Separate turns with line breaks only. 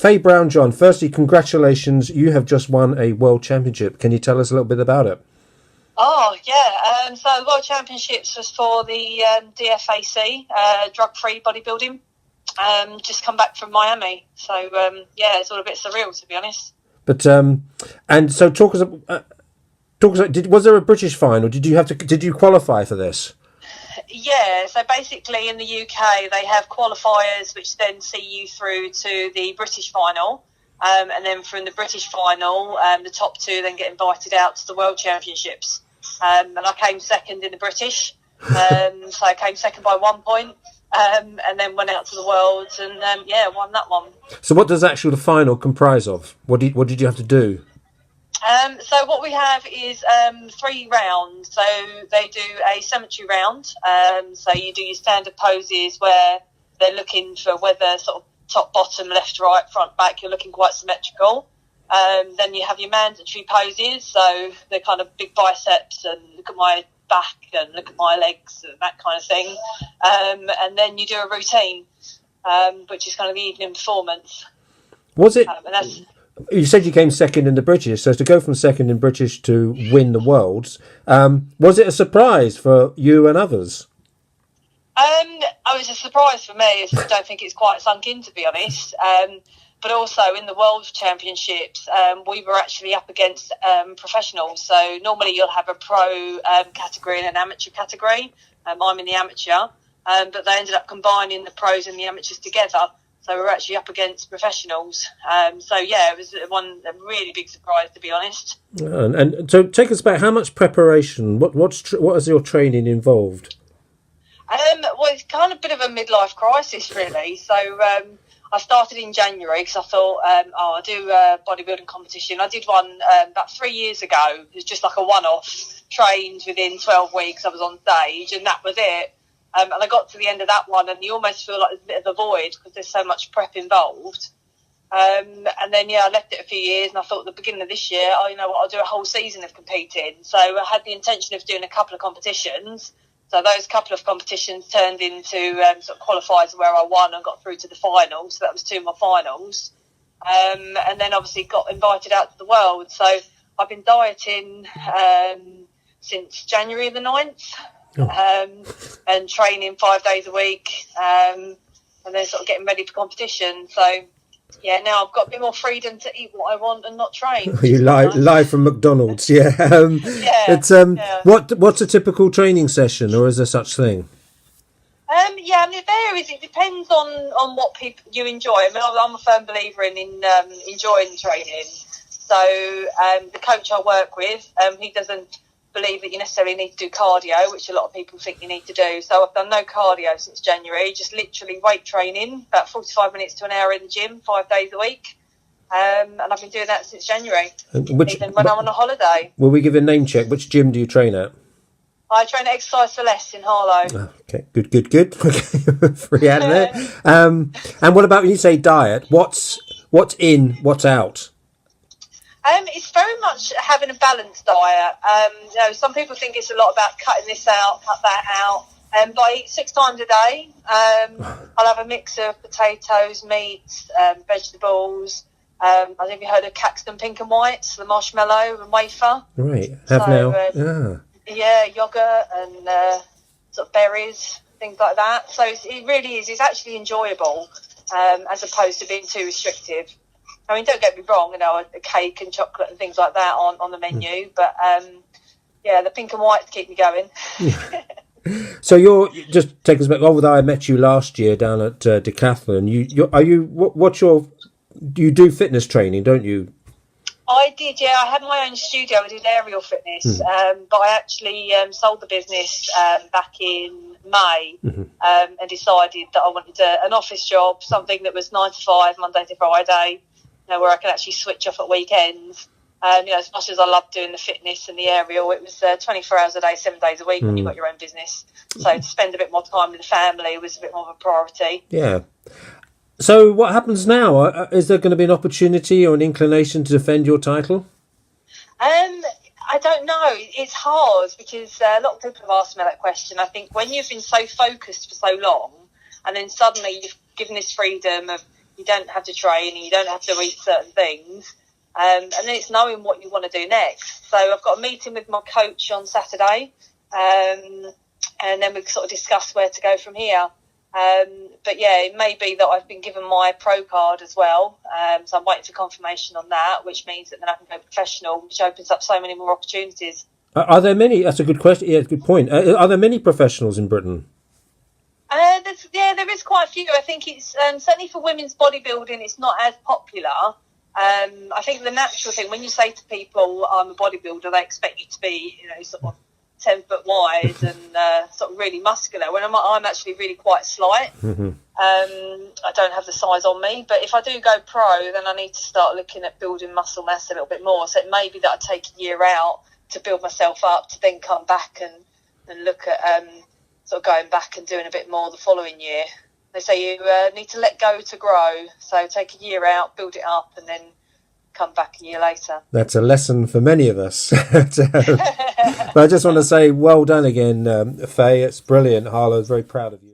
Faye Brownjohn, firstly, congratulations. You have just won a World Championship. Can you tell us a little bit about it?
Oh, yeah. So the World Championships was for the DFAC, drug-free bodybuilding. Just come back from Miami. So, yeah, it's all a bit surreal, to be honest.
But, and so talk us about, was there a British final? Did you qualify for this?
Yeah, so basically in the UK they have qualifiers which then see you through to the British final, and then from the British final the top two then get invited out to the World Championships, and I came second in the British, so I came second by 1 point, and then went out to the Worlds and won that one.
So what does actually the final comprise of? What did you have to do?
So what we have is 3 rounds. So they do a cemetery round. So you do your standard poses where they're looking for whether sort of top, bottom, left, right, front, back, you're looking quite symmetrical. Then you have your mandatory poses. So they're kind of big biceps and look at my back and look at my legs and that kind of thing. And then you do a routine, which is kind of the evening performance.
Was it... You said you came second in the British, so to go from second in British to win the Worlds, was it a surprise for you and others?
It was a surprise for me. I don't think it's quite sunk in, to be honest. But also in the World Championships, we were actually up against professionals. So normally you'll have a pro category and an amateur category. I'm in the amateur, but they ended up combining the pros and the amateurs together. So we're actually up against professionals. So, yeah, it was a really big surprise, to be honest.
And so take us back, how much preparation, what is your training involved?
Well, it's kind of a bit of a midlife crisis, really. So I started in January because I thought, I'll do a bodybuilding competition. I did one about 3 years ago. It was just like a one-off, trained within 12 weeks. I was on stage and that was it. And I got to the end of that one and you almost feel like there's a bit of a void because there's so much prep involved. And then, I left it a few years and I thought at the beginning of this year, you know what, I'll do a whole season of competing. So I had the intention of doing a couple of competitions. So those couple of competitions turned into sort of qualifiers where I won and got through to the final. So that was 2 of my finals. And then obviously got invited out to the World. So I've been dieting since January the 9th. And training 5 days a week, and then sort of getting ready for competition. So, yeah, now I've got a bit more freedom to eat what I want and not train.
You live from McDonald's, yeah. It's what's a typical training session, or is there such thing?
It varies. It depends on what people you enjoy. I mean, I'm a firm believer in enjoying training. So the coach I work with, he doesn't believe that you necessarily need to do cardio, which a lot of people think you need to do. So I've done no cardio since January, just literally weight training, about 45 minutes to an hour in the gym, 5 days a week. And I've been doing that since January, even when I'm on a holiday.
Will we give a name check? Which gym do you train at?
I train at Exercise for Less in Harlow.
Oh, okay, good. Okay, free out there. And what about when you say diet? What's in, what's out?
It's very much having a balanced diet. Some people think it's a lot about cutting this out, cut that out. But I eat 6 times a day. I'll have a mix of potatoes, meats, vegetables. I don't know if you heard of Caxton Pink and Whites, the marshmallow and wafer.
Right, now.
Yeah, yogurt and sort of berries, things like that. So it really is. It's actually enjoyable as opposed to being too restrictive. I mean, don't get me wrong, a cake and chocolate and things like that on the menu, but the pink and whites keep me going.
So just take us back. Although I met you last year down at Decathlon, you do fitness training, don't you?
I did, yeah. I had my own studio. I did aerial fitness, but I actually sold the business back in May and decided that I wanted an office job, something that was 9 to 5, Monday to Friday. Where I can actually switch off at weekends. As much as I love doing the fitness and the aerial, it was 24 hours a day, 7 days a week when you've got your own business. So to spend a bit more time with the family was a bit more of a priority.
Yeah. So what happens now? Is there going to be an opportunity or an inclination to defend your title?
I don't know. It's hard because a lot of people have asked me that question. I think when you've been so focused for so long and then suddenly you've given this freedom of you don't have to train and you don't have to eat certain things. And then it's knowing what you want to do next. So I've got a meeting with my coach on Saturday, and then we sort of discuss where to go from here. But yeah, it may be that I've been given my pro card as well. So I'm waiting for confirmation on that, which means that then I can go professional, which opens up so many more opportunities.
Are there many? That's a good question. Yeah, good point. Are there many professionals in Britain?
There is quite a few. I think it's certainly for women's bodybuilding, it's not as popular. I think the natural thing, when you say to people, I'm a bodybuilder, they expect you to be, sort of 10 foot wide and sort of really muscular, when I'm actually really quite slight. Mm-hmm. I don't have the size on me, but if I do go pro, then I need to start looking at building muscle mass a little bit more. So it may be that I take a year out to build myself up, to then come back and look at sort of going back and doing a bit more the following year. They say you need to let go to grow, so take a year out, build it up, and then come back a year later.
That's a lesson for many of us. But I just want to say well done again, Faye. It's brilliant. Harlow is very proud of you.